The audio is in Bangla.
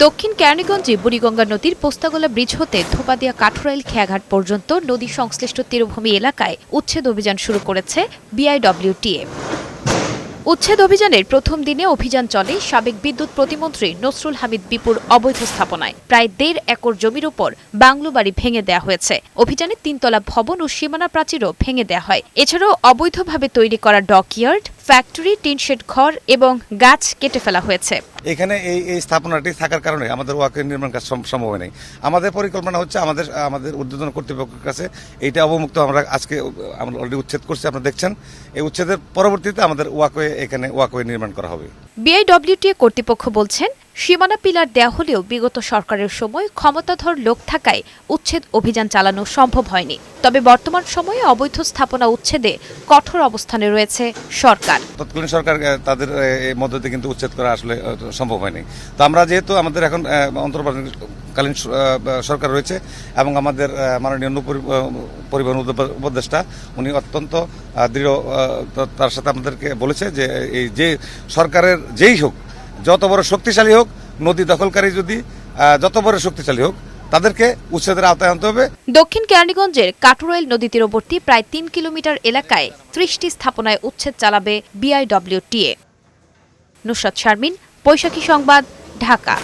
দক্ষিণ কেরানীগঞ্জে বুড়িগঙ্গা নদীর পোস্তাগোলা ব্রিজ হতে ধোপাদিয়া কাঠুরাইল খেয়াঘাট পর্যন্ত নদী সংশ্লিষ্ট তীরভূমি এলাকায় উচ্ছেদ অভিযান শুরু করেছে বিআইডব্লিউটিএ। উচ্ছেদ অভিযানের প্রথম দিনে অভিযান চলে সাবেক বিদ্যুৎ প্রতিমন্ত্রী নসরুল হামিদ বিপুর অবৈধ স্থাপনায়। প্রায় 1.5 একর জমির উপর বাংলো বাড়ি ভেঙে দেওয়া হয়েছে। অভিযানে 3 তলা ভবন ও সীমানা প্রাচীরও ভেঙে দেওয়া হয়। এছাড়াও অবৈধভাবে তৈরি করা ডকইয়ার্ড, ফ্যাক্টরি, টিনশেড ঘর এবং গাছ কেটে ফেলা হয়েছে। এখানে এই স্থাপনাটি থাকার কারণে আমাদের ওয়াকওয়ে নির্মাণ কাজ সম্ভব নেই। আমাদের পরিকল্পনা হচ্ছে আমাদের ঊর্ধ্বতন কর্তৃপক্ষের কাছে এইটা অবমুক্ত আমরা আজকে আমরা অলরেডি উচ্ছেদ করছি, আপনারা দেখছেন। এই উচ্ছেদের পরবর্তীতে আমাদের ওয়াকওয়ে নির্মাণ করা হবে। বিআইডব্লিউটিএ কর্তৃপক্ষ বলছেন, সীমানা পিলার দেওয়া হলেও বিগত সরকারের সময় ক্ষমতাধর লোক থাকায় উচ্ছেদ অভিযান চালানো সম্ভব হয়নি। তবে বর্তমান সময়ে অবৈধ স্থাপনা উচ্ছেদে কঠোর অবস্থানে রয়েছে সরকার। তৎকালীন সরকার তাদের মধ্য দিয়ে কিন্তু উচ্ছেদ করা আসলে সম্ভব হয়নি। তো আমরা যেহেতু আমাদের এখন অন্তর্বর্তীকালীন সরকার রয়েছে এবং আমাদের মাননীয় পরিবহন উপদেষ্টা উনি অত্যন্ত দৃঢ়, তার সাথে আমাদেরকে বলেছে যে এই যে সরকারের যেই হোক, যত বড় শক্তিশালী হোক, নদী দখলকারী যদি যত বড় শক্তিশালী হোক, তাদেরকে উচ্ছেদের আওতায় আনতে হবে। দক্ষিণ কেরানীগঞ্জের কাঠুরাইল নদী তীরবর্তী প্রায় 3 কিলোমিটার এলাকায় 30টি স্থাপনায় উচ্ছেদ চালাবে বিআইডব্লিউটিএ। নুসরাত শারমিন, বৈশাখী সংবাদ, ঢাকা।